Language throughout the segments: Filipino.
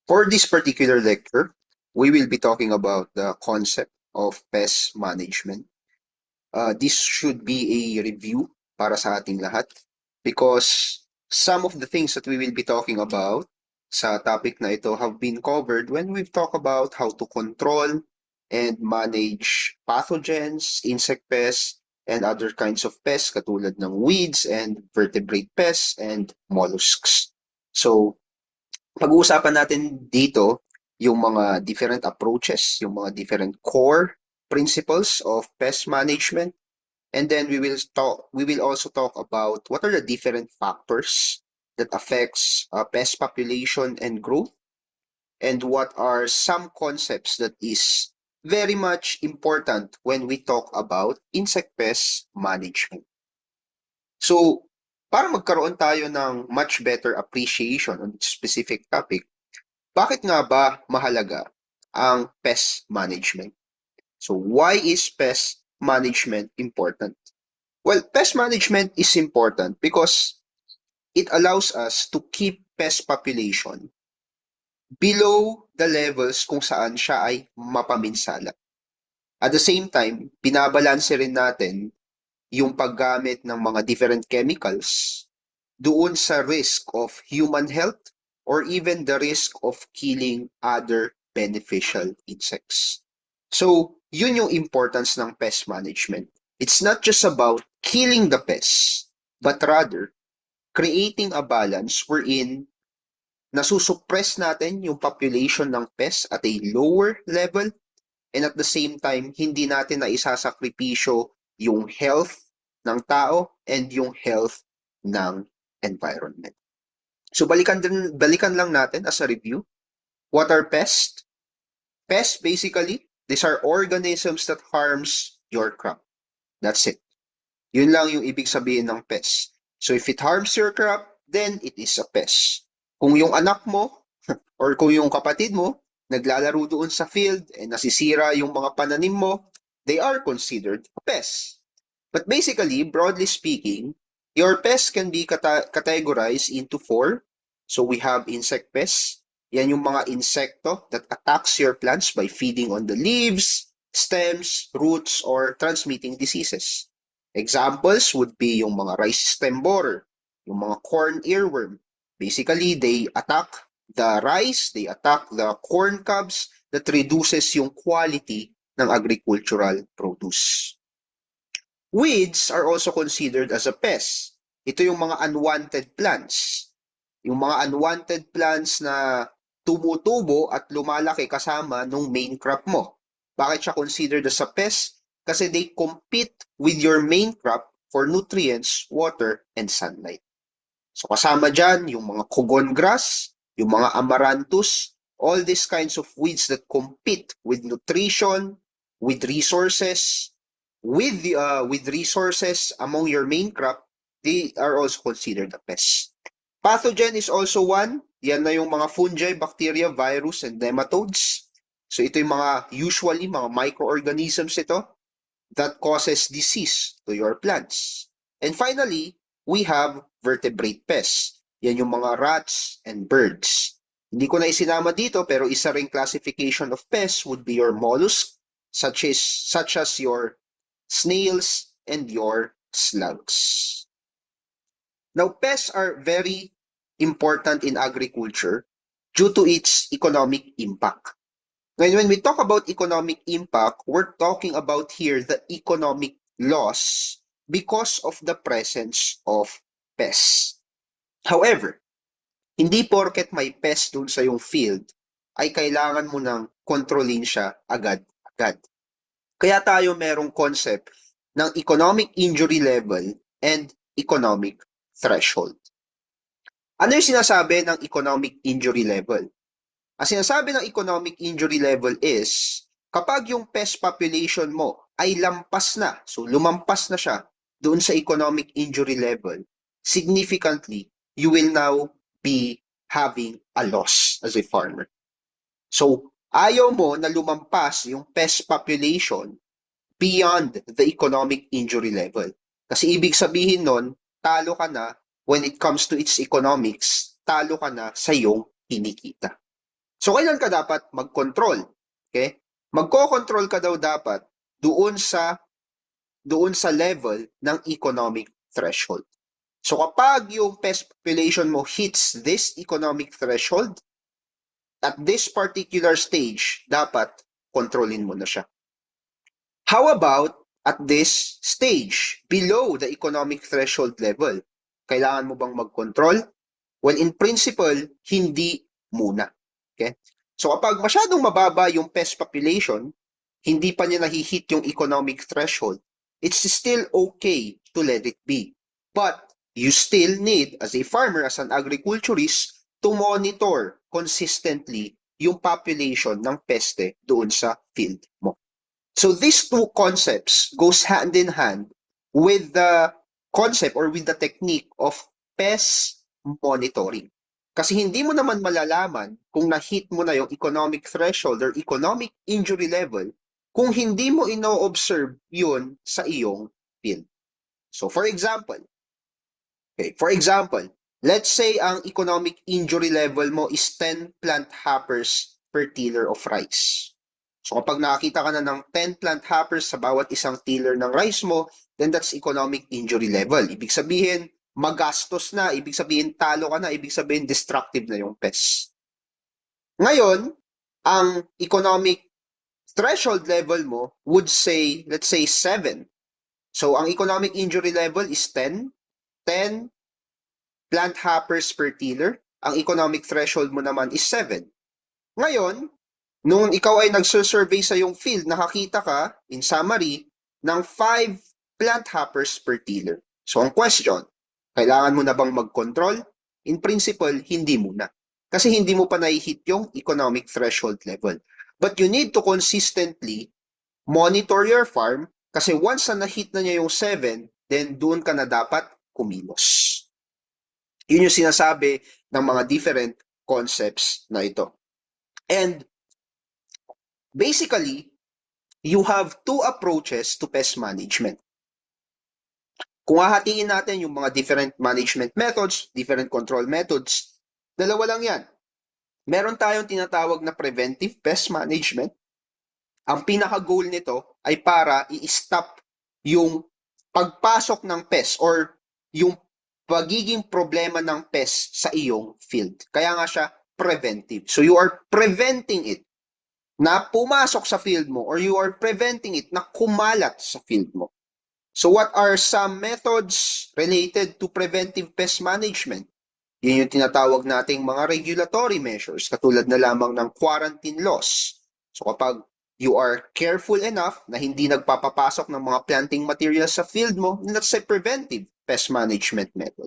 For this particular lecture, we will be talking about the concept of pest management. This should be a review para sa ating lahat because some of the things that we will be talking about sa topic na ito have been covered when we've talked about how to control and manage pathogens, insect pests, and other kinds of pests katulad ng weeds and vertebrate pests and mollusks. So, pag-uusapan natin dito yung mga different approaches, yung mga different core principles of pest management, and then we will also talk about what are the different factors that affects pest population and growth, and what are some concepts that is very much important when we talk about insect pest management. So, para magkaroon tayo ng much better appreciation on this specific topic, bakit nga ba mahalaga ang pest management? So why is pest management important? Well, pest management is important because it allows us to keep pest population below the levels kung saan siya ay mapaminsala. At the same time, binabalanse rin natin yung paggamit ng mga different chemicals doon sa risk of human health or even the risk of killing other beneficial insects. So, yun yung importance ng pest management. It's not just about killing the pests, but rather creating a balance wherein nasusuppress natin yung population ng pests at a lower level and at the same time, hindi natin na isasakripisyo yung health ng tao and yung health ng environment. So balikan lang natin as a review. What are pests? Pests basically, these are organisms that harms your crop. That's it. Yun lang yung ibig sabihin ng pest. So if it harms your crop, then it is a pest. Kung yung anak mo or kung yung kapatid mo naglalaro doon sa field and nasisira yung mga pananim mo, they are considered a pest. But basically, broadly speaking, your pests can be categorized into four. So we have insect pests. Yan yung mga insekto that attacks your plants by feeding on the leaves, stems, roots, or transmitting diseases. Examples would be yung mga rice stem borer, yung mga corn earworm. Basically, they attack the rice, they attack the corn cobs that reduces yung quality ng agricultural produce. Weeds are also considered as a pest. Ito yung mga unwanted plants. Yung mga unwanted plants na tumutubo at lumalaki kasama nung main crop mo. Bakit siya considered as a pest? Kasi they compete with your main crop for nutrients, water, and sunlight. So kasama dyan yung mga cogon grass, yung mga amaranthus, all these kinds of weeds that compete with nutrition, with resources, with resources among your main crop, they are also considered a pest. Pathogen is also one. Yan na yung mga fungi, bacteria, virus, and nematodes. So ito yung mga usually mga microorganisms ito that causes disease to your plants. And finally, we have vertebrate pests. Yan yung mga rats and birds. Hindi ko na isinama dito pero isa ring classification of pests would be your mollusk, such as your snails, and your slugs. Now, pests are very important in agriculture due to its economic impact. When we talk about economic impact, we're talking about here the economic loss because of the presence of pests. However, hindi porket may pest dun sa yung field, ay kailangan mo nang kontrolin siya agad-agad. Kaya tayo merong concept ng economic injury level and economic threshold. Ano yung sinasabi ng economic injury level? Ang sinasabi ng economic injury level is kapag yung pest population mo ay lampas na, so lumampas na siya doon sa economic injury level, significantly, you will now be having a loss as a farmer. So, ayaw mo na lumampas yung pest population beyond the economic injury level. Kasi ibig sabihin nun, talo ka na when it comes to its economics, talo ka na sa iyong kinikita. So, kailan ka dapat mag-control? Okay? Magko-control ka daw dapat doon sa level ng economic threshold. So, kapag yung pest population mo hits this economic threshold, at this particular stage, dapat kontrolin mo na siya. How about at this stage, below the economic threshold level? Kailangan mo bang mag-control? Well, in principle, hindi muna. Okay? So kapag masyadong mababa yung pest population, hindi pa niya nahihit yung economic threshold, it's still okay to let it be. But you still need, as a farmer, as an agriculturist, to monitor consistently yung population ng peste doon sa field mo. So these two concepts goes hand in hand with the concept or with the technique of pest monitoring. Kasi hindi mo naman malalaman kung na-hit mo na yung economic threshold or economic injury level kung hindi mo ino-observe yun sa iyong field. So for example, let's say ang economic injury level mo is 10 plant hoppers per tiller of rice. So kapag nakakita ka na ng 10 plant hoppers sa bawat isang tiller ng rice mo, then that's economic injury level. Ibig sabihin, magastos na, ibig sabihin talo ka na, ibig sabihin destructive na yung pest. Ngayon, ang economic threshold level mo would say, let's say 7. So ang economic injury level is 10 plant hoppers per tiller. Ang economic threshold mo naman is 7. Ngayon, nung ikaw ay nagsurvey sa yung field, nakakita ka, in summary, ng 5 plant hoppers per tiller. So ang question, kailangan mo na bang mag-control? In principle, hindi muna. Kasi hindi mo pa nai-hit yung economic threshold level. But you need to consistently monitor your farm kasi once na na-hit na niya yung 7, then doon ka na dapat kumilos. Yun yung sinasabi ng mga different concepts na ito. And basically, you have two approaches to pest management. Kung hahatiin natin yung mga different management methods, different control methods, dalawa lang yan. Meron tayong tinatawag na preventive pest management. Ang pinaka-goal nito ay para i-stop yung pagpasok ng pest or yung pagiging problema ng pest sa iyong field. Kaya nga siya preventive. So you are preventing it na pumasok sa field mo or you are preventing it na kumalat sa field mo. So what are some methods related to preventive pest management? Yun yung tinatawag nating mga regulatory measures katulad na lamang ng quarantine laws. So kapag you are careful enough na hindi nagpapapasok ng mga planting materials sa field mo, that's a preventive pest management method.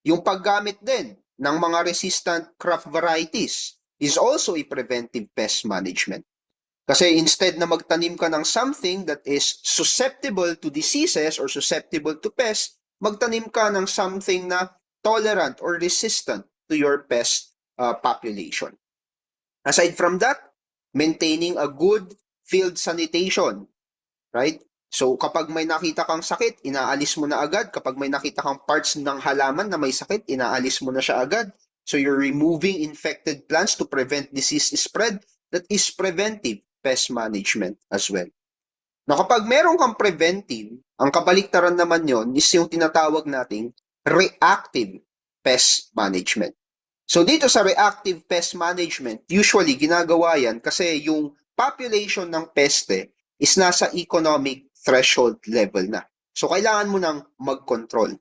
Yung paggamit din ng mga resistant crop varieties is also a preventive pest management. Kasi instead na magtanim ka ng something that is susceptible to diseases or susceptible to pests, magtanim ka ng something na tolerant or resistant to your pest population. Aside from that, maintaining a good field sanitation, right? So kapag may nakita kang sakit, inaalis mo na agad. Kapag may nakita kang parts ng halaman na may sakit, inaalis mo na siya agad. So you're removing infected plants to prevent disease spread. That is preventive pest management as well. Na kapag meron kang preventive, ang kabaliktaran naman yon is yung tinatawag nating reactive pest management. So dito sa reactive pest management, usually ginagawa yan kasi yung population ng peste is nasa economic threshold level na. So kailangan mo nang mag-control.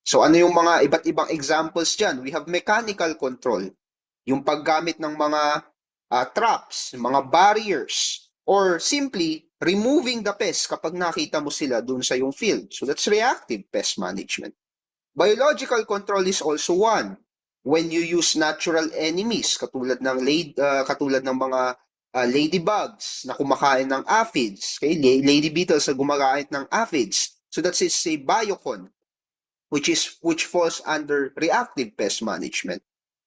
So ano yung mga iba't ibang examples dyan? We have mechanical control. Yung paggamit ng mga traps, mga barriers, or simply removing the pest kapag nakita mo sila dun sa yung field. So that's reactive pest management. Biological control is also one. When you use natural enemies katulad ng mga ladybugs na kumakain ng aphids, okay? Lady beetles na gumakain ng aphids. So that's a biocon which falls under reactive pest management.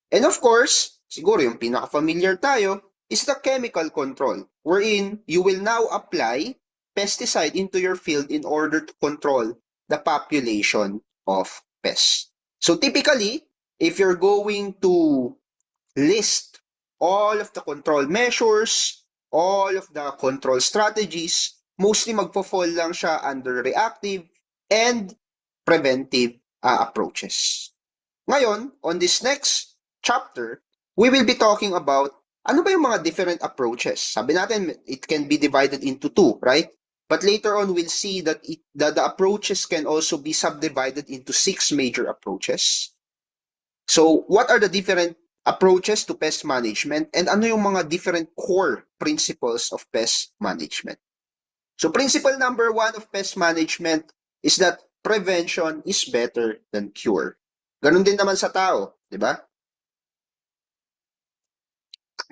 And of course, siguro yung pinaka-familiar tayo is the chemical control wherein you will now apply pesticide into your field in order to control the population of pests. So typically, if you're going to list all of the control measures, all of the control strategies, mostly magpo-fall lang siya under reactive and preventive approaches. Ngayon, on this next chapter, we will be talking about ano ba yung mga different approaches. Sabi natin, it can be divided into two, right? But later on, we'll see that the approaches can also be subdivided into 6 major approaches. So, what are the different approaches to pest management and ano yung mga different core principles of pest management? So, principle number 1 of pest management is that prevention is better than cure. Ganun din naman sa tao, di ba?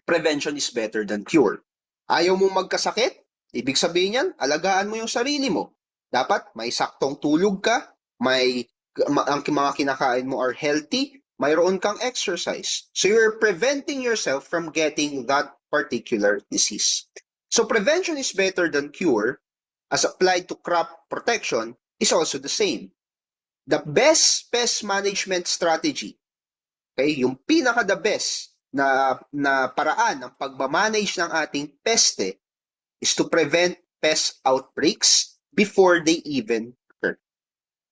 Prevention is better than cure. Ayaw mong magkasakit? Ibig sabihin yan, alagaan mo yung sarili mo. Dapat may saktong tulog ka, ang mga kinakain mo are healthy, mayroon kang exercise. So you're preventing yourself from getting that particular disease. So prevention is better than cure, as applied to crop protection, is also the same. The best pest management strategy, okay, yung pinaka-the best na paraan ng pagmamanage ng ating peste is to prevent pest outbreaks before they even occur.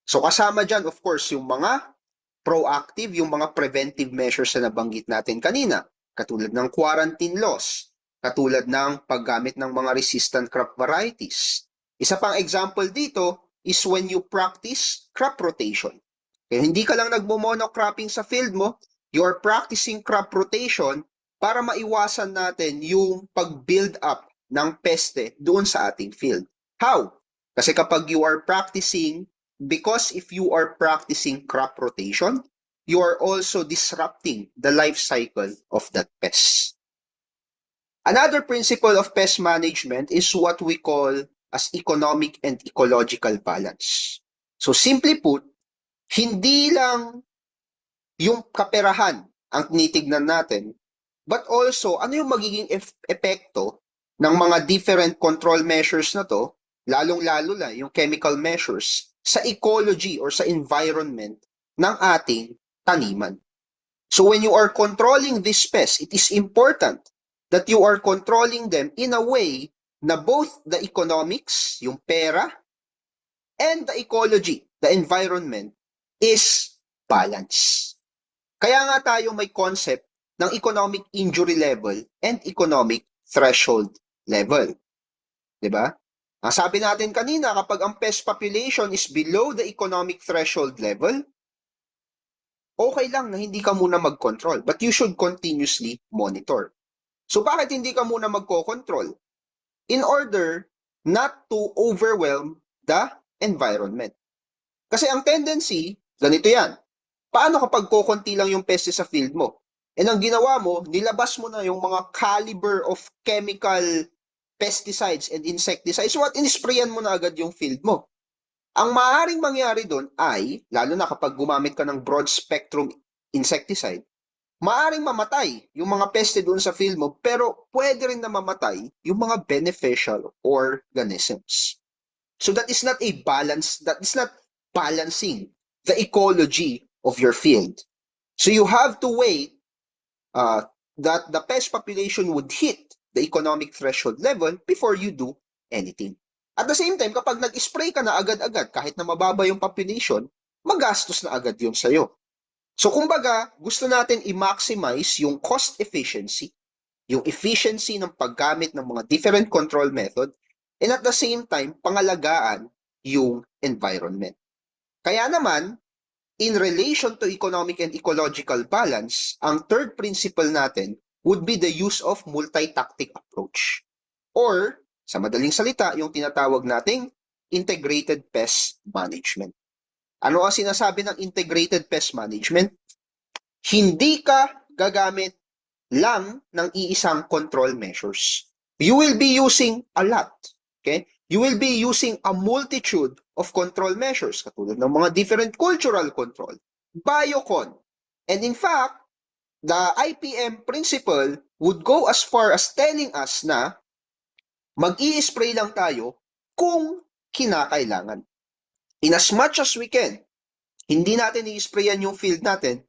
So kasama dyan, of course, yung mga proactive, yung mga preventive measures na nabanggit natin kanina, katulad ng quarantine laws, katulad ng paggamit ng mga resistant crop varieties. Isa pang example dito is when you practice crop rotation. Kaya hindi ka lang nagmo-monocropping sa field mo, you're practicing crop rotation para maiwasan natin yung pag-build up ng peste doon sa ating field. How? Kasi kapag you are practicing, because if you are practicing crop rotation, you are also disrupting the life cycle of that pest. Another principle of pest management is what we call as economic and ecological balance. So simply put, hindi lang yung kaperahan ang tinitignan natin, but also ano yung magiging epekto ng mga different control measures na to, lalong-lalo na yung chemical measures, sa ecology or sa environment ng ating taniman. So when you are controlling this pest, it is important that you are controlling them in a way na both the economics, yung pera, and the ecology, the environment, is balanced. Kaya nga tayo may concept ng economic injury level and economic threshold level. Diba? Ang sabi natin kanina, kapag ang pest population is below the economic threshold level, okay lang na hindi ka muna mag-control, but you should continuously monitor. So bakit hindi ka muna magko-control? In order not to overwhelm the environment. Kasi ang tendency, ganito yan. Paano kapag kukunti lang yung peste sa field mo? And ang ginawa mo, nilabas mo na yung mga caliber of chemical pesticides and insecticides. So what, inisprayan mo na agad yung field mo. Ang maaaring mangyari doon ay, lalo na kapag gumamit ka ng broad spectrum insecticide, maaaring mamatay yung mga peste doon sa field mo, pero pwede rin na mamatay yung mga beneficial organisms. So that is not a balance, that is not balancing the ecology of your field. So you have to wait that the pest population would hit the economic threshold level before you do anything. At the same time, kapag nag-spray ka na agad-agad, kahit na mababa yung population, magastos na agad yun sa'yo. So kumbaga, gusto natin i-maximize yung cost efficiency, yung efficiency ng paggamit ng mga different control method, and at the same time, pangalagaan yung environment. Kaya naman, in relation to economic and ecological balance, ang third principle natin would be the use of multi-tactic approach. Or, sa madaling salita, yung tinatawag nating integrated pest management. Ano ang sinasabi ng integrated pest management? Hindi ka gagamit lang ng iisang control measures. You will be using a lot. Okay? You will be using a multitude of control measures, katulad ng mga different cultural control, biocon. And in fact, the IPM principle would go as far as telling us na mag-i-spray lang tayo kung kinakailangan. In as much as we can, hindi natin i-sprayan yung field natin,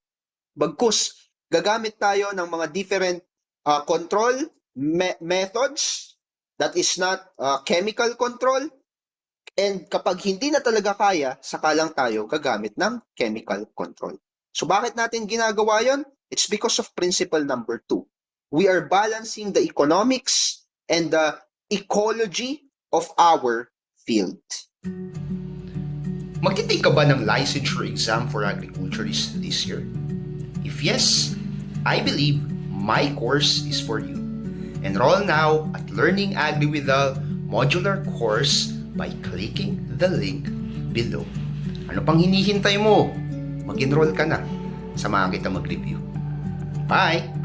bagkus gagamit tayo ng mga different control methods that is not chemical control. And kapag hindi na talaga kaya, saka lang tayo gagamit ng chemical control. So bakit natin ginagawa yon? It's because of principle number 2. We are balancing the economics and the ecology of our field. Magtitake ka ba ng licensure exam for agriculturist this year? If yes, I believe my course is for you. Enroll now at Learning Agri with the modular course by clicking the link below. Ano pang hinihintay mo? Mag-enroll ka na. Samahan kita mag-review. Bye!